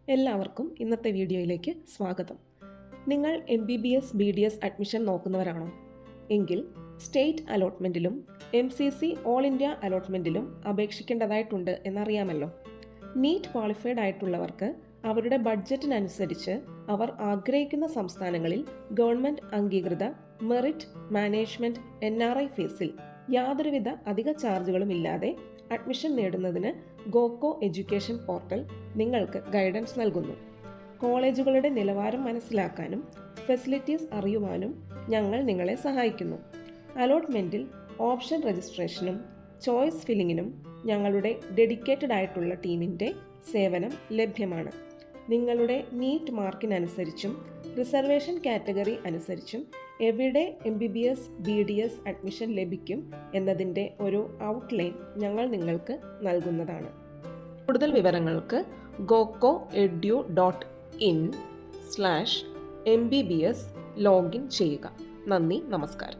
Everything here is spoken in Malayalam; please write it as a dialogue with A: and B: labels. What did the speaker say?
A: എല്ലാവർക്കും ഇന്നത്തെ വീഡിയോയിലേക്ക് സ്വാഗതം. നിങ്ങൾ MBBS BDS അഡ്മിഷൻ നോക്കുന്നവരാണോ? എങ്കിൽ സ്റ്റേറ്റ് അലോട്ട്മെൻറ്റിലും MCC ഓൾ ഇന്ത്യ അലോട്ട്മെൻറ്റിലും അപേക്ഷിക്കേണ്ടതായിട്ടുണ്ട് എന്നറിയാമല്ലോ. നീറ്റ് ക്വാളിഫൈഡ് ആയിട്ടുള്ളവർക്ക് അവരുടെ ബഡ്ജറ്റിനനുസരിച്ച് അവർ ആഗ്രഹിക്കുന്ന സംസ്ഥാനങ്ങളിൽ ഗവൺമെൻറ് അംഗീകൃത മെറിറ്റ് മാനേജ്മെൻറ്റ് NRI ഫീസിൽ യാതൊരുവിധ അധിക ചാർജുകളും ഇല്ലാതെ അഡ്മിഷൻ നേടുന്നതിന് ഗോക്കോ എഡ്യൂക്കേഷൻ പോർട്ടൽ നിങ്ങൾക്ക് ഗൈഡൻസ് നൽകുന്നു. കോളേജുകളുടെ നിലവാരം മനസ്സിലാക്കാനും ഫെസിലിറ്റീസ് അറിയുവാനും ഞങ്ങൾ നിങ്ങളെ സഹായിക്കുന്നു. അലോട്ട്മെൻറ്റിൽ ഓപ്ഷൻ രജിസ്ട്രേഷനും ചോയ്സ് ഫില്ലിങ്ങിനും ഞങ്ങളുടെ ഡെഡിക്കേറ്റഡ് ആയിട്ടുള്ള ടീമിൻ്റെ സേവനം ലഭ്യമാണ്. നിങ്ങളുടെ നീറ്റ് മാർക്കിനനുസരിച്ചും റിസർവേഷൻ കാറ്റഗറി അനുസരിച്ചും എവിടെ MBBS BDS അഡ്മിഷൻ ലഭിക്കും എന്നതിൻ്റെ ഒരു ഔട്ട്ലൈൻ ഞങ്ങൾ നിങ്ങൾക്ക് നൽകുന്നതാണ്. കൂടുതൽ വിവരങ്ങൾക്ക് gocoedu.in/MBBS ലോഗിൻ ചെയ്യുക. നന്ദി, നമസ്കാരം.